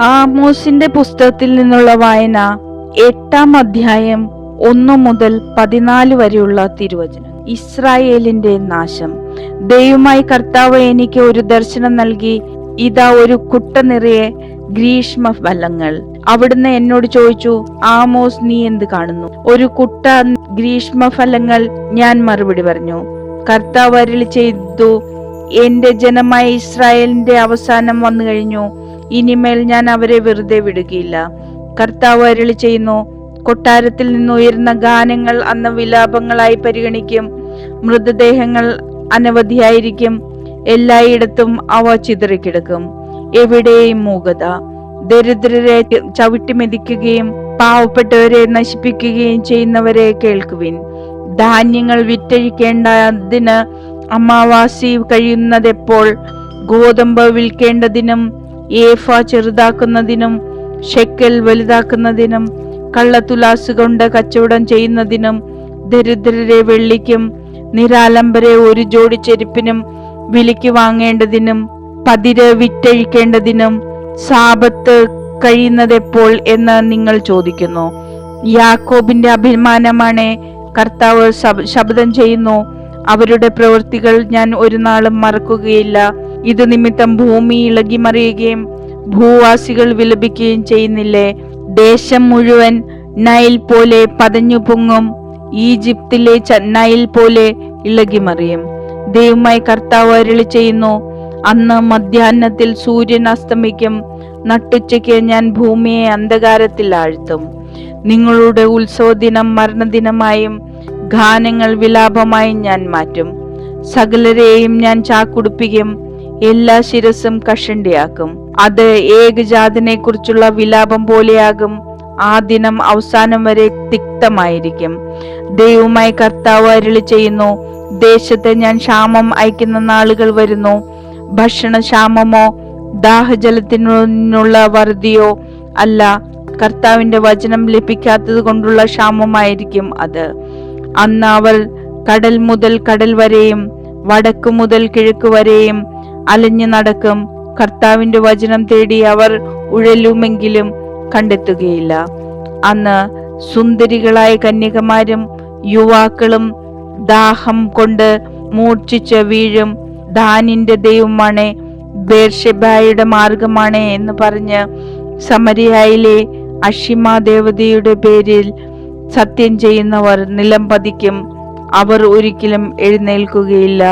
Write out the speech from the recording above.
ആമോസിന്റെ പുസ്തകത്തിൽ നിന്നുള്ള വായന 8-ാം അധ്യായം 1 മുതൽ 14 വരെയുള്ള തിരുവചനം. ഇസ്രായേലിന്റെ നാശം. ദൈവമായ കർത്താവ് എനിക്ക് ഒരു ദർശനം നൽകി. ഇതാ ഒരു കുട്ട നിറയെ ഗ്രീഷ്മഫലങ്ങൾ. അവിടുന്ന് എന്നോട് ചോദിച്ചു, ആമോസ്, നീ എന്ത് കാണുന്നു? ഒരു കുട്ട ഗ്രീഷ്മഫലങ്ങൾ. ഞാൻ മറുപടി പറഞ്ഞു, കർത്താവ് അരുളി ചെയ്തു, എന്റെ ജനമായ ഇസ്രായേലിന്റെ അവസാനം വന്നു കഴിഞ്ഞു. ഇനിമേൽ ഞാൻ അവരെ വെറുതെ വിടുകയില്ല. കർത്താവ് അരുളി ചെയ്യുന്നു, കൊട്ടാരത്തിൽ നിന്ന് ഉയരുന്ന ഗാനങ്ങൾ അന്ന് വിലാപങ്ങളായി പരിഗണിക്കും. മൃതദേഹങ്ങൾ അനവധിയായിരിക്കും. എല്ലായിടത്തും അവ ചിതറിക്കിടക്കും. എവിടെയും മൂകത. ദരിദ്രരെ ചവിട്ടി മെതിക്കുകയും പാവപ്പെട്ടവരെ നശിപ്പിക്കുകയും ചെയ്യുന്നവരെ കേൾക്കുവിൻ. ധാന്യങ്ങൾ വിറ്റഴിക്കേണ്ടതിന് അമാവാസി കഴിയുന്നതെപ്പോൾ? ഗോതമ്പ് വിൽക്കേണ്ടതിനും ഏഫ ചെറുതാക്കുന്നതിനും ഷെക്കൽ വലുതാക്കുന്നതിനും കള്ളത്തുലാസ് കൊണ്ട് കച്ചവടം ചെയ്യുന്നതിനും ദരിദ്രരെ വെള്ളിക്കും നിരാലംബരെ ഒരു ജോഡി ചെരുപ്പിനും വിലയ്ക്ക് വാങ്ങേണ്ടതിനും പതിര് വിറ്റഴിക്കേണ്ടതിനും സാബത്ത് കഴിയുന്നതെപ്പോൾ എന്ന് നിങ്ങൾ ചോദിക്കുന്നു. യാക്കോബിന്റെ അഭിമാനമാണ് കർത്താവ് ശപഥം ചെയ്യുന്നു, അവരുടെ പ്രവൃത്തികൾ ഞാൻ ഒരു നാളും മറക്കുകയില്ല. ഇത് നിമിത്തം ഭൂമി ഇളകി മറിയുകയും ഭൂവാസികൾ വിലപിക്കുകയും ചെയ്യുന്നില്ലേ? ദേശം മുഴുവൻ നൈൽ പോലെ പതഞ്ഞു പൊങ്ങും. ഈജിപ്തിലെ നൈൽ പോലെ ഇളകി മറിയും. ദൈവമായി കർത്താവ് അരുളി ചെയ്യുന്നു, അന്ന് മധ്യാഹ്നത്തിൽ സൂര്യൻ അസ്തമിക്കും. നട്ടുച്ചയ്ക്ക് ഞാൻ ഭൂമിയെ അന്ധകാരത്തിൽ ആഴ്ത്തും. നിങ്ങളുടെ ഉത്സവദിനം മരണദിനമായും ഗാനങ്ങൾ വിലാപമായും ഞാൻ മാറ്റും. സകലരെയും ഞാൻ ചാക്കുടുപ്പിക്കും. എല്ലാ ശിരസും കഷണ്ടിയാക്കും. അത് ഏകജാതനെ കുറിച്ചുള്ള വിലാപം പോലെയാകും. ആ ദിനം അവസാനം വരെ തിക്തമായിരിക്കും. ദൈവമായി കർത്താവ് അരുളി ചെയ്യുന്നു, ദേശത്ത് ഞാൻ ക്ഷാമം അയക്കുന്ന നാളുകൾ വരുന്നു. ഭക്ഷണക്ഷാമമോ ദാഹജലത്തിനുള്ള വറുതിയോ അല്ല, കർത്താവിന്റെ വചനം ലഭിക്കാത്തത് കൊണ്ടുള്ള ക്ഷാമമായിരിക്കും അത്. അന്ന് അവർ കടൽ മുതൽ കടൽ വരെയും വടക്കു മുതൽ കിഴക്ക് വരെയും അലഞ്ഞു നടക്കും. കർത്താവിന്റെ വചനം തേടി അവർ ഉഴലുമെങ്കിലും കണ്ടെത്തുകയില്ല. അന്ന് സുന്ദരികളായ കന്യകമാരും യുവാക്കളും ദാഹം കൊണ്ട് മൂർച്ഛിച്ച് വീഴും. ദാനിന്റെ ദൈവമാണ്, ബേർഷെബായുടെ മാർഗമാണ് എന്ന് പറഞ്ഞ് സമരിയായിലെ അഷിമ ദേവതയുടെ പേരിൽ സത്യം ചെയ്യുന്നവർ നിലം പതിക്കും. അവർ ഒരിക്കലും എഴുന്നേൽക്കുകയില്ല.